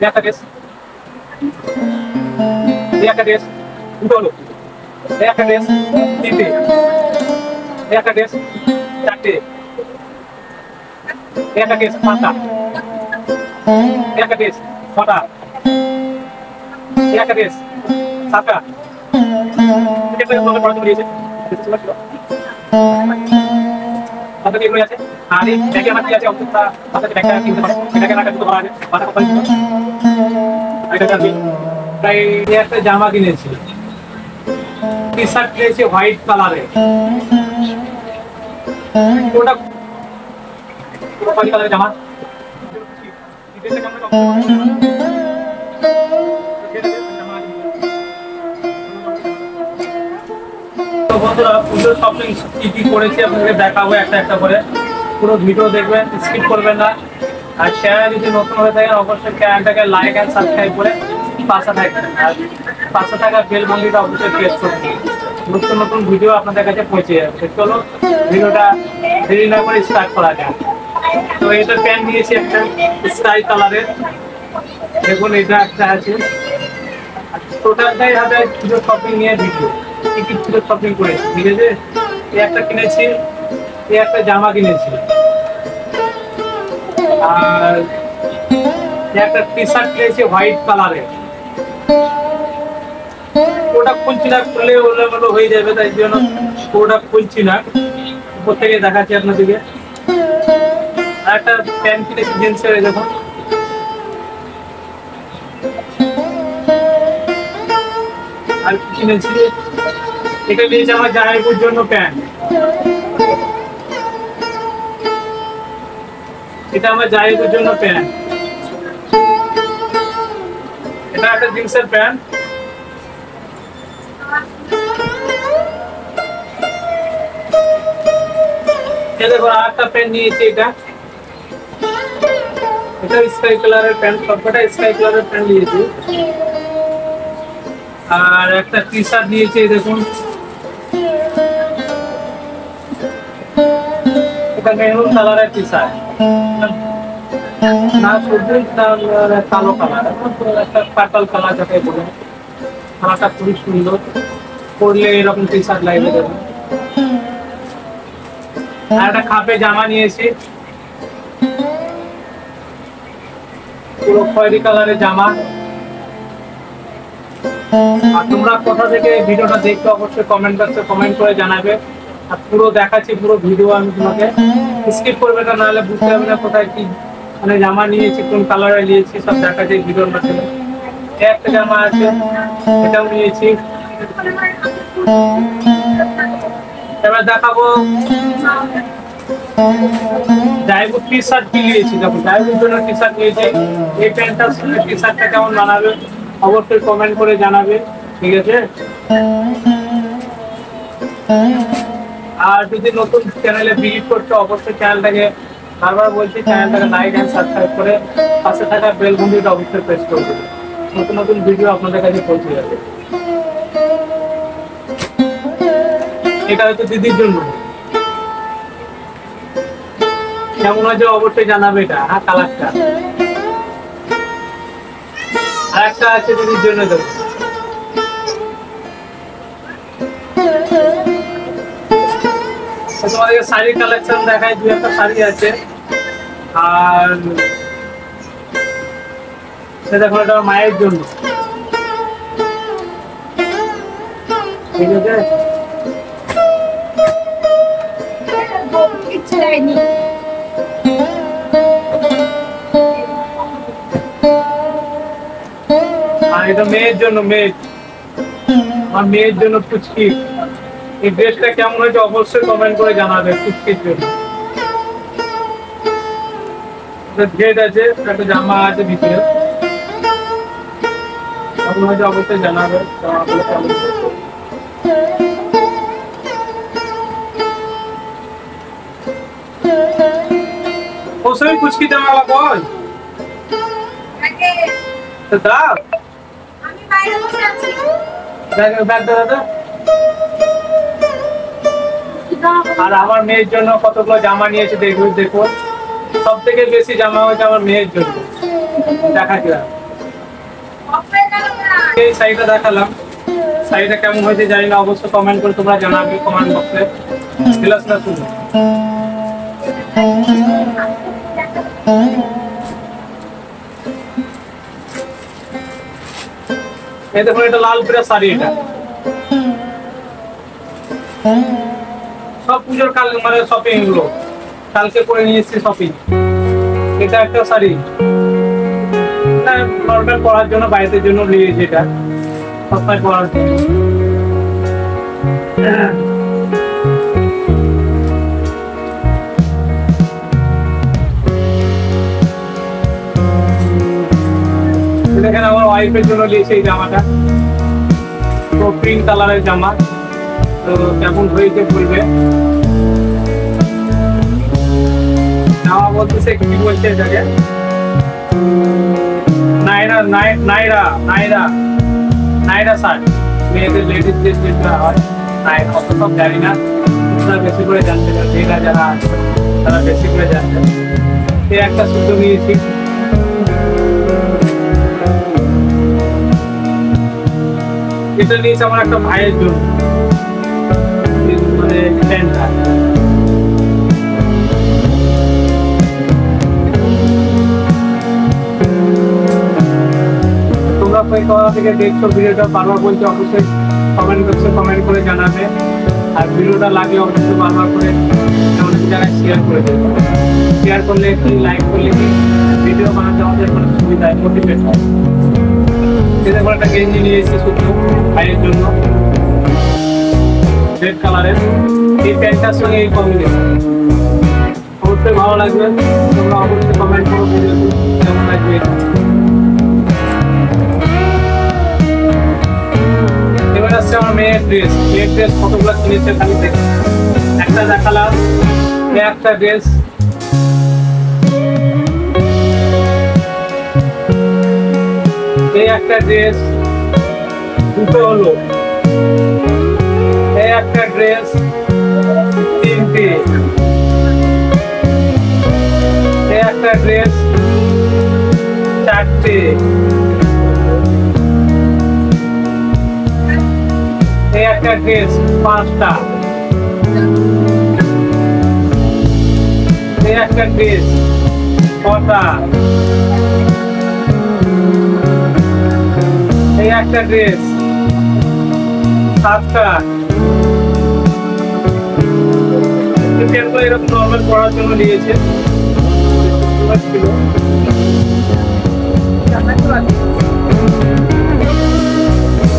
একটা ড্রেস, একটা ড্রেস, দুটো হলো, একটা ড্রেস, তিনটে, একটা ড্রেস, চারটে, একটা ড্রেস, পাঁচটা, একটা ড্রেস, ছটা, একটা ড্রেস, সাতটা, পড়াশোনা দিয়েছে আপনাদের এগুলো আছে। আর এই ব্যাগে আমার কি আছে অন্তত আপনাদের ব্যাগটা কিনতে পারেন, এটাকে রাখা দুটো করা আছে বাটা কোম্পানি এটা আছে। তাই একটা জামা কিনেছি, টি শার্ট কিনেছি হোয়াইট কালারের, ওটা হোয়াইট কালারের জামা বন্ধুরা পুজোর শপিং কি কি করেছি আপনাদের দেখাবো একটা একটা করে, পুরো ভিডিও দেখবেন, স্কিপ করবেন না। আর চ্যানেল যদি নতুন হয়ে থাকেন অবশ্যই চ্যানেলটাকে লাইক অ্যান্ড সাবস্ক্রাইব করে পাশে থাকবেন, আর পাশে থাকা বেল ঘন্টিটা অবশ্যই প্রেস করবেন, নতুন নতুন ভিডিও আপনাদের কাছে পৌঁছে যাবে। চলো ভিডিওটা দেরি না করে স্টার্ট করা যায়। তো এটা প্যান্ট নিয়েছি একটা স্কাই কালারের, দেখুন এটা একটা আছে। টোটালটাই হবে পুজোর শপিং নিয়ে ভিডিও, কি কি পুজোর শপিং করেছি, ঠিক আছে। এই একটা কিনেছি, এই একটা জামা কিনেছি, আর একটা টি শার্ট কিনেছি হোয়াইট কালারের, ওটা খুলছি না, খুললে ওগুলো হয়ে যাবে, তাই জন্য ওটা খুলছি না, উপর থেকে দেখাচ্ছি আপনাদেরকে। আর একটা প্যান্ট কিনেছি জিন্সের, দেখুন আর কি কিনেছি, এটা নিয়েছি আমার জামাইপুর জন্য প্যান্ট, এটা আমার জামাইপুর জন্য প্যান্ট, এটা একটা জিন্সের প্যান্ট, দেখো আর একটা প্যান্ট নিয়েছি, এটা স্কাই কালারের প্যান্ট, সবকটা স্কাই কালারের প্যান্ট নিয়েছি। আর একটা টি শার্ট নিয়েছি, দেখুন এটা মেরুন কালারের টি শার্ট, না সবুজ না কালো কালার, একটা পার্পল কালার যাকে বলে, কালারটা খুবই সুন্দর, পরলে এরকম টি শার্ট লাগবে। দেখুন আর একটা খাপে জামা নিয়েছি, পুরো খয়েরি কালারের জামা। আর তোমরা কোথা থেকে ভিডিওটা দেখছো অবশ্যই কমেন্ট বক্সে কমেন্ট করে জানাবে। আর পুরো দেখাচ্ছি, পুরো ভিডিও আমি তোমাকে, স্কিপ করবে না, নাহলে বুঝতে পারবে না কোথায় কি মানে জামা নিয়েছি, কোন কালারে নিয়েছি, সব দেখাচ্ছি ভিডিওর মাধ্যমে। একটা জামা আছে, এটাও নিয়েছি। এবার দেখাবো জামাইপুর টি শার্ট কি নিয়েছি, দেখো জামাইপুর জন্য টি শার্ট নিয়েছি। এই প্যান্টটার সঙ্গে টি শার্টটা কেমন বানাবে অবশ্যই কমেন্ট করে জানাবে, ঠিক আছে। আর যদি নতুন চ্যানেলে ভিজিট করছো অবশ্যই চ্যানেলটাকে, বারবার বলছি, চ্যানেলটাকে লাইক এন্ড সাবস্ক্রাইব করে পাশে থাকা বেল ঘন্টিটা অবশ্যই প্রেস করে দেবে, নতুন নতুন ভিডিও আপনাদের কাছে পৌঁছে যাবে। এটা হচ্ছে দিদির জন্য, কেমন হয়েছে অবশ্যই জানাবে এটা। হ্যাঁ কালারটা, আর একটা আছে দিদির জন্য, দেবো তোমাদের শাড়ি কালেকশন দেখায়, দু একটা শাড়ি আছে। আর দেখো এটা মায়ের জন্য, ঠিক আছে। আর এটা মেয়ের জন্য, আমার মেয়ের জন্য পুচকি। এই ড্রেসটা কেমন হয়েছে অবশ্যই কমেন্ট করে জানাবে, পুচকির জন্য। ড্রেস আছে, একটা জামা আছে ভিতরে, কেমন হয়েছে অবশ্যই জানাবে। ওসবই পুচকি জামা কই দাও, আমি বাইরে বসে আছি। ব্যাগ দাদা। আর আমার মেয়ের জন্য কতগুলো জামা নিয়েছে দেখুন, সব থেকে বেশি জামা হয়েছে আমার মেয়ের জন্য, দেখা যায় এই শাড়িটা দেখালাম, শাড়িটা কেমন হয়েছে জানি না, অবশ্যই কমেন্ট করে তোমরা জানাবে কমেন্ট বক্সে। গ্লাসটা শুনো, এই দেখুন এটা লাল পিরা শাড়ি, এটা সব পুজোর কাল মানে শপিং গুলো কালকে করে নিয়ে এসেছি শপিং। এটা একটা শাড়ি নর্মাল পরার জন্য, বাইরের জন্য নিয়েছি, এটা সবসময় পরার জন্য। দেখেন আমার ওয়াইফের জন্য নিয়েছি এই জামাটা, তো পিঙ্ক কালারের জামা, তো কেমন হয়েছে বলবে। জামা বলতেছে কি বলছে এটাকে, নাইরা নাইরা নাইরা নাইরা শার্ট, মেয়েদের লেডিস ড্রেস যেটা হয় নাইরা, অত সব জানি না, আপনারা বেশি করে জানতে চান, মেয়েরা যারা আছে তারা বেশি করে জানতেন। এই একটা সুতো নিয়েছি, এটা নিয়েছি আমার একটা ভাইয়ের জন্য, মানে প্যান্টটা। তোমরা কোথা থেকে দেখছো ভিডিওটা বারবার বলছো, অবশ্যই কমেন্ট বক্সে কমেন্ট করে জানাবে। আর ভিডিওটা লাগলে অবশ্যই বারবার করে অনেক জায়গায় শেয়ার করে দেবে। শেয়ার করলে কি, লাইক করলে কি, ভিডিও বানাতে আমাদের কোনো সুবিধা হয়, মোটিভেট হয়। সেটা করে একটা গেঞ্জি নিয়েছি শুধু ভাইয়ের জন্য, রেড কালারের। এই প্যান্টটার সঙ্গে এই কম্বিনেশন অবশ্যই ভালো লাগবে, তোমরা অবশ্যই কমেন্ট করো ভিডিওতে কেমন লাগবে। এবার আসছে আমার মেয়ের ড্রেস। মেয়ের ড্রেস কতগুলো কিনেছে খালি দেখে, একটা দেখালাম, একটা ড্রেস, এই একটা ড্রেস, দুটো হলো, এই একটা ড্রেস, তিনটে, এই একটা ড্রেস, চারটে, এই একটা ড্রেস, পাঁচটা, এই একটা ড্রেস, ছটা, এই একটা ড্রেস, সাতটা। এরকম নর্মাল পড়ার জন্য নিয়েছে,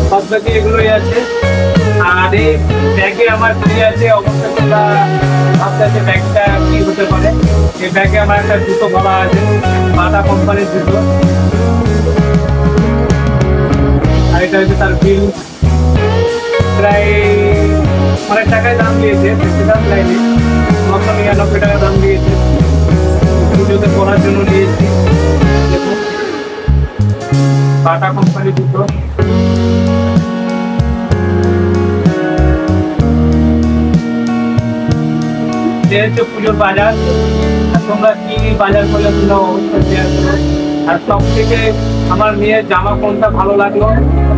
সব বাকি এগুলোই আছে। আর এই ব্যাগে আমার কি আছে, অবশ্যই তোমরা ভাবতে আছে ব্যাগটা কি হতে পারে। এই ব্যাগে আমার একটা জুতো ভরা আছে, বাটা কোম্পানির জুতো। আর এটা হচ্ছে তার বিল, প্রায় অনেক টাকায় দাম দিয়েছে, বেশি দাম নেয়নি, 999 টাকা দাম দিয়েছে। পুজোতে পরার জন্য নিয়েছি, দেখুন বাটা কোম্পানির জুতো। হচ্ছে পুজোর বাজার। আর তোমরা কি বাজার করলে তোমরা অবশ্যই শেয়ার করো। আর সব থেকে আমার মেয়ের জামা কোনটা ভালো লাগলো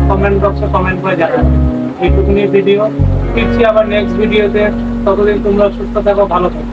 কমেন্ট বক্সে কমেন্ট করে জানাবে। এইটুকুনি ভিডিও, ফিরছি আবার নেক্সট ভিডিওতে। ততদিন তোমরা সুস্থ থাকো, ভালো থাকো।